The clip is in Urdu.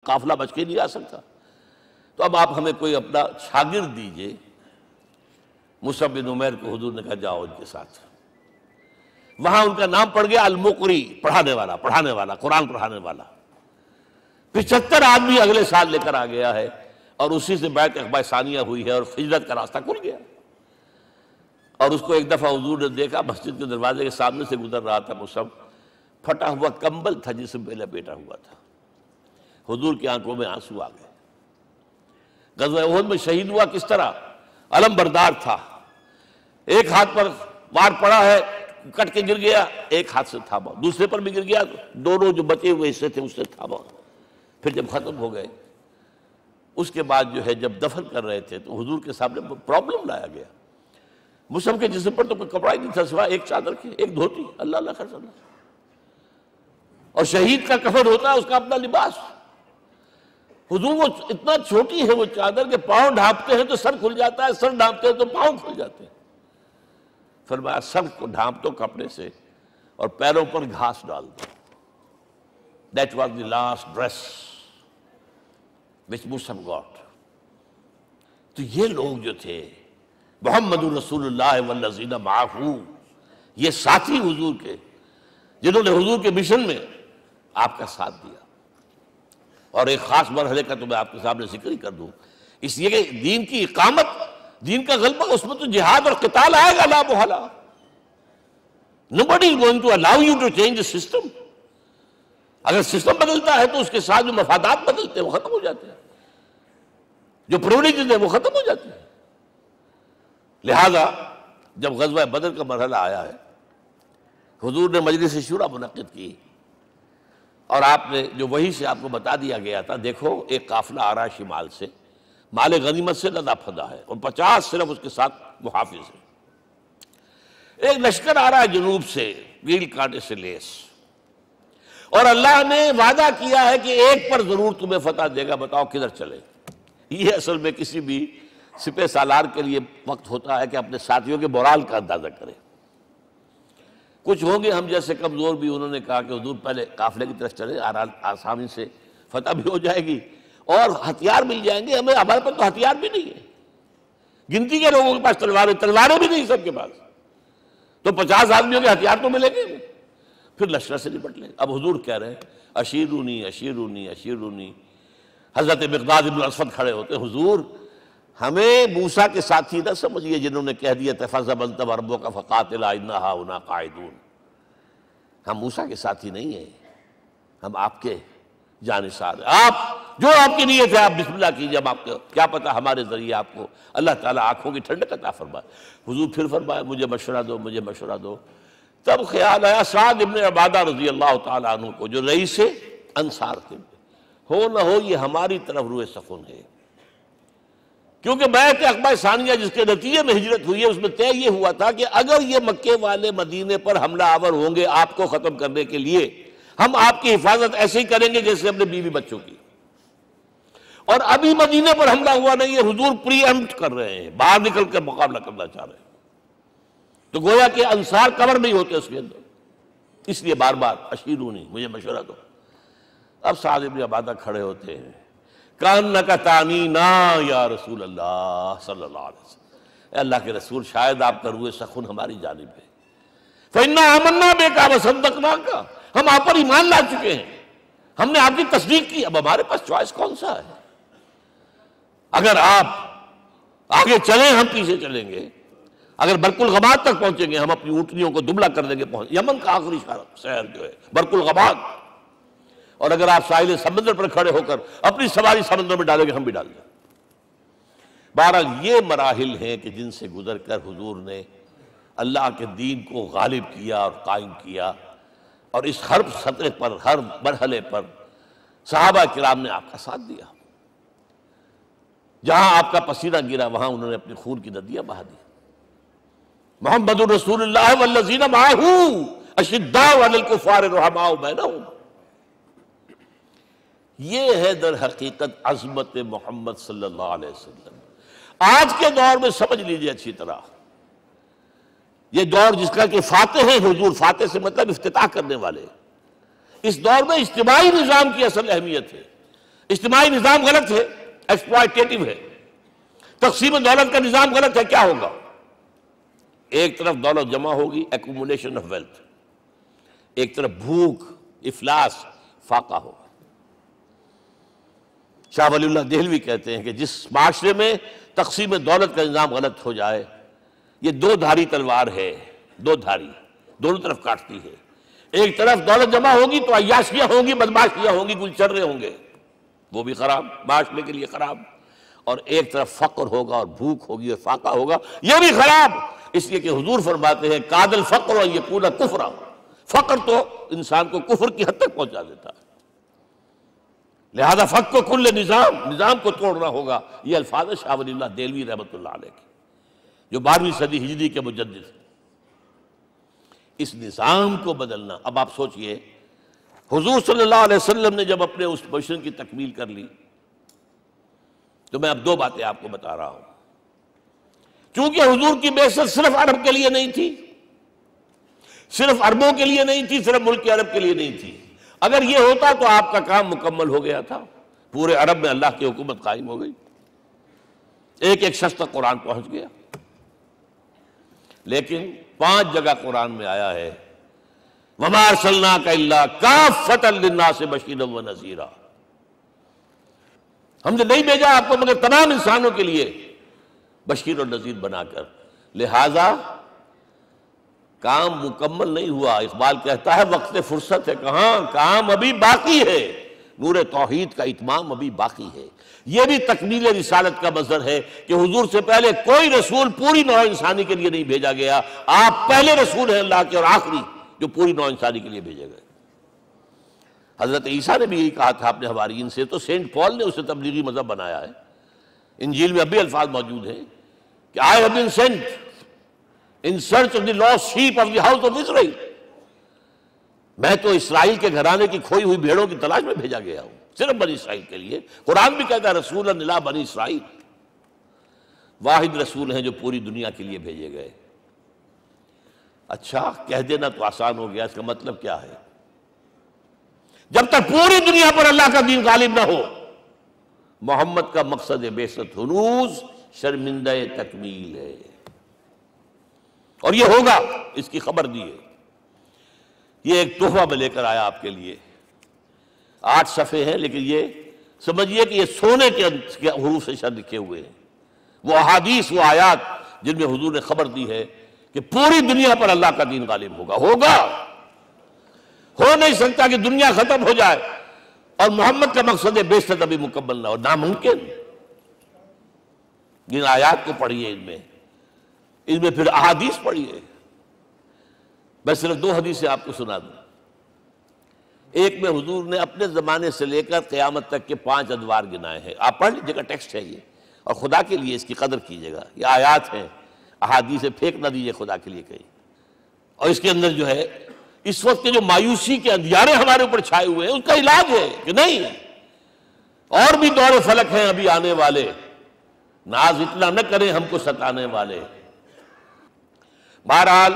قافلہ بچ کے نہیں آ سکتا. تو اب آپ ہمیں کوئی اپنا شاگرد دیجئے. مصعب بن عمیر کو حضور نے کہا جاؤ ان کے ساتھ. وہاں ان کا نام پڑ گیا المقری، پڑھانے والا قرآن پڑھانے والا. 75 آدمی اگلے سال لے کر آ گیا ہے، اور اسی سے بیعت عقبہ ثانیہ ہوئی ہے، اور ہجرت کا راستہ کھل گیا. اور اس کو ایک دفعہ حضور نے دیکھا، مسجد کے دروازے کے سامنے سے گزر رہا تھا مصعب، پھٹا ہوا کمبل تھا جس میں لپیٹا ہوا تھا. حضور کی آنکھوں میں آنسو آ گئے. غزوہ احد میں شہید ہوا کس طرح؟ علم بردار تھا، ایک ہاتھ پر وار پڑا ہے، کٹ کے گر گیا، ایک ہاتھ سے تھاما، دوسرے پر بھی گر گیا، دونوں جو بچے ہوئے حصے تھے اس سے تھاما. پھر جب ختم ہو گئے، اس کے بعد جو ہے جب دفن کر رہے تھے تو حضور کے سامنے پرابلم لایا گیا. مصعب کے جسم پر تو کوئی کپڑا ہی نہیں تھا سوائے ایک چادر کے، ایک دھوتی. اللہ اللہ خیر اللہ. اور شہید کا کفن ہوتا ہے اس کا اپنا لباس. حضور وہ اتنا چھوٹی ہے وہ چادر کہ پاؤں ڈھانپتے ہیں تو سر کھل جاتا ہے، سر ڈھانپتے ہیں تو پاؤں کھل جاتے ہیں. فرمایا سر کو ڈھانپ دو کپڑے سے اور پیروں پر گھاس ڈال دو. That was the last dress which Mus'ab got. تو یہ لوگ جو تھے محمد رسول اللہ والذین معہ، یہ ساتھی حضور کے جنہوں نے حضور کے مشن میں آپ کا ساتھ دیا. اور ایک خاص مرحلے کا تو میں آپ کے سامنے ذکر ہی کر دوں، اس لیے کہ دین کی اقامت، دین کا غلبہ، اس میں تو جہاد اور قتال آئے گا لا محالہ. Nobody is going to allow you to change the system. اگر سسٹم بدلتا ہے تو اس کے ساتھ جو مفادات بدلتے ہیں وہ ختم ہو جاتے ہیں، جو پریولیجز ہیں وہ ختم ہو جاتے ہیں. لہذا جب غزوہ بدر کا مرحلہ آیا ہے، حضور نے مجلس شورا منعقد کی، اور آپ نے جو وحی سے آپ کو بتا دیا گیا تھا، دیکھو ایک قافلہ آ رہا ہے شمال سے، مال غنیمت سے لدا پھدا ہے، اور 50 صرف اس کے ساتھ محافظ ہیں. ایک لشکر آ رہا ہے جنوب سے، ویل کانٹے سے لیس، اور اللہ نے وعدہ کیا ہے کہ ایک پر ضرور تمہیں فتح دے گا، بتاؤ کدھر چلے. یہ اصل میں کسی بھی سپہ سالار کے لیے وقت ہوتا ہے کہ اپنے ساتھیوں کے مورال کا اندازہ کرے. کچھ ہوں گے ہم جیسے کمزور بھی، انہوں نے کہا کہ حضور پہلے قافلے کی طرف چلے، آسانی سے فتح بھی ہو جائے گی اور ہتھیار مل جائیں گے ہمیں. ہمارے پاس تو ہتھیار بھی نہیں ہے، گنتی کے لوگوں کے پاس تلواریں بھی نہیں سب کے پاس، تو 50 آدمیوں کے ہتھیار تو ملیں گے. پھر لشکر سے نپٹ لیں. اب حضور کہہ رہے ہیں اشیرونی اشیرونی اشیرونی. حضرت مقداد بن الاسود کھڑے ہوتے، حضور ہمیں موسیٰ کے ساتھی نہ سمجھیے جنہوں نے کہہ دیا فَاذْهَبْ أَنْتَ وَرَبُّكَ فَقَاتِلَا إِنَّا هَاهُنَا قَاعِدُونَ. ہم موسیٰ کے ساتھی نہیں ہیں، ہم آپ کے جانثار ہیں. آپ جو آپ کی نیت ہے آپ بسم اللہ کیجئے، ہم آپ کو کیا پتہ ہمارے ذریعے آپ کو اللہ تعالیٰ آنکھوں کی ٹھنڈک عطا فرمائے. حضور پھر فرمایا مجھے مشورہ دو، مجھے مشورہ دو. تب خیال آیا سعد ابن عبادہ رضی اللہ تعالیٰ عنہ کو، جو رئیس انصار تھے، ہو نہ ہو یہ ہماری طرف روئے سخن ہے. کیونکہ بیعت عقبہ ثانیہ جس کے نتیجے میں ہجرت ہوئی ہے، اس میں طے یہ ہوا تھا کہ اگر یہ مکے والے مدینے پر حملہ آور ہوں گے آپ کو ختم کرنے کے لیے، ہم آپ کی حفاظت ایسے ہی کریں گے جیسے اپنے بیوی بچوں کی. اور ابھی مدینے پر حملہ ہوا نہیں ہے، حضور پری ایمپٹ کر رہے ہیں، باہر نکل کر مقابلہ کرنا چاہ رہے ہیں. تو گویا کہ انصار کور نہیں ہوتے اس کے اندر، اس لیے بار بار اشیرونی، مجھے مشورہ دو. اب سعد بن عبادہ کھڑے ہوتے ہیں، کأنک تعنینا یا رسول اللہ صلی اللہ علیہ وسلم. اے اللہ کے رسول شاید آپ کا روئے سخن ہماری جانب ہے. فإنا آمنا بک وصدقناک، ہم آپ پر ایمان لا چکے ہیں، ہم نے آپ کی تصدیق کی. اب ہمارے پاس چوائس کون سا ہے؟ اگر آپ آگے چلیں ہم پیچھے چلیں گے، اگر برق الغماد تک پہنچیں گے ہم اپنی اونٹنیوں کو دبلا کر دیں گے. یمن کا آخری شہر جو ہے برق الغماد. اور اگر آپ ساحل سمندر پر کھڑے ہو کر اپنی سواری سمندر میں ڈالیں گے ہم بھی ڈال دیں. بہرحال یہ مراحل ہیں کہ جن سے گزر کر حضور نے اللہ کے دین کو غالب کیا اور قائم کیا. اور اس ہر سطح پر، ہر مرحلے پر صحابہ کرام نے آپ کا ساتھ دیا. جہاں آپ کا پسینہ گرا وہاں انہوں نے اپنے خون کی ندیاں بہا دی. محمد رسول اللہ والذین معہ اشداء علی الکفار رحماء بینہم. یہ ہے در حقیقت عظمت محمد صلی اللہ علیہ وسلم. آج کے دور میں سمجھ لیجئے اچھی طرح، یہ دور جس کا کہ فاتح ہیں حضور، فاتح سے مطلب افتتاح کرنے والے، اس دور میں اجتماعی نظام کی اصل اہمیت ہے. اجتماعی نظام غلط ہے، ایکسپلائٹیٹو ہے، تقسیم دولت کا نظام غلط ہے. کیا ہوگا؟ ایک طرف دولت جمع ہوگی، ایکومولیشن آف ویلتھ، ایک طرف بھوک، افلاس، فاقہ ہوگا. شاہ ولی اللہ دہلوی کہتے ہیں کہ جس معاشرے میں تقسیم دولت کا نظام غلط ہو جائے، یہ دو دھاری تلوار ہے، دو دھاری، دونوں طرف کاٹتی ہے. ایک طرف دولت جمع ہوگی تو عیاشیاں ہوں گی، بدماشیاں ہوں گی، گلچرے ہوں گے، وہ بھی خراب، معاشرے کے لیے خراب. اور ایک طرف فقر ہوگا اور بھوک ہوگی اور فاقہ ہوگا، یہ بھی خراب. اس لیے کہ حضور فرماتے ہیں کاد الفقر ان یکون کفرا، فقر تو انسان کو کفر کی حد تک پہنچا دیتا ہے. لہذا فق کو کل نظام کو توڑنا ہوگا. یہ الفاظ ہے شاہ ولی اللہ دہلوی رحمۃ اللہ علیہ کے، جو 12ویں صدی ہجری کے مجدد ہیں. اس نظام کو بدلنا. اب آپ سوچئے حضور صلی اللہ علیہ وسلم نے جب اپنے اس مشن کی تکمیل کر لی، تو میں اب دو باتیں آپ کو بتا رہا ہوں. چونکہ حضور کی بعثت صرف عرب کے لیے نہیں تھی، صرف عربوں کے لیے نہیں تھی، صرف ملک عرب کے لیے نہیں تھی. اگر یہ ہوتا تو آپ کا کام مکمل ہو گیا تھا، پورے عرب میں اللہ کی حکومت قائم ہو گئی، ایک ایک شخص تک قرآن پہنچ گیا. لیکن 5 جگہ قرآن میں آیا ہے وَمَا أَرْسَلْنَاكَ إِلَّا كَافَّةً لِلنَّاسِ بَشِيرًا وَنَذِيرًا. ہم نے نہیں بھیجا آپ کو مگر تمام انسانوں کے لیے بشیر اور نذیر بنا کر. لہذا کام مکمل نہیں ہوا. اقبال کہتا ہے وقت فرصت ہے کہاں، کام ابھی باقی ہے، نور توحید کا اتمام ابھی باقی ہے. یہ بھی تکمیل رسالت کا مظہر ہے کہ حضور سے پہلے کوئی رسول پوری نوع انسانی کے لیے نہیں بھیجا گیا. آپ پہلے رسول ہیں اللہ کے اور آخری جو پوری نوع انسانی کے لیے بھیجے گئے. حضرت عیسیٰ نے بھی یہی کہا تھا اپنے حواریین سے، تو سینٹ پال نے اسے تبلیغی مذہب بنایا ہے. انجیل میں اب بھی الفاظ موجود ہیں کہ I have been sent in search of the lost sheep of the house of Israel. میں تو اسرائیل کے گھرانے کی کھوئی ہوئی بھیڑوں کی تلاش میں بھیجا گیا ہوں، صرف بنی اسرائیل کے لیے. قرآن بھی کہتا ہے رسولا الی بنی اسرائیل، واحد رسول ہیں جو پوری دنیا کے لیے بھیجے گئے. اچھا کہہ دینا تو آسان ہو گیا، اس کا مطلب کیا ہے؟ جب تک پوری دنیا پر اللہ کا دین غالب نہ ہو، محمد کا مقصد بعثت ہنوز شرمندہ تکمیل ہے، اور یہ ہوگا، اس کی خبر دی ہے. یہ ایک تحفہ میں لے کر آیا آپ کے لیے. 8 صفحے ہیں، لیکن یہ سمجھیے کہ یہ سونے کے حروف سے شر لکھے ہوئے ہیں. وہ احادیث، وہ آیات جن میں حضور نے خبر دی ہے کہ پوری دنیا پر اللہ کا دین غالب ہوگا. ہوگا، ہو نہیں سکتا کہ دنیا ختم ہو جائے اور محمد کا مقصد بعثت ابھی مکمل نہ ہو، ناممکن. جن آیات کو پڑھیے، ان میں پھر احادیث پڑھیے. میں صرف 2 حدیثیں آپ کو سنا دوں. ایک میں حضور نے اپنے زمانے سے لے کر قیامت تک کے 5 ادوار گنائے ہیں. آپ پڑھ لیجیے گا، ٹیکسٹ ہے یہ، اور خدا کے لیے اس کی قدر کیجیے گا. یہ آیات ہیں، احادیث پھینک نہ دیجیے خدا کے لیے کہیں. اور اس کے اندر جو ہے اس وقت کے جو مایوسی کے اندھیارے ہمارے اوپر چھائے ہوئے ہیں، اس کا علاج ہے کہ نہیں، اور بھی دور فلک ہیں ابھی آنے والے، ناز اتنا نہ کریں ہم کو ستانے والے. بہرحال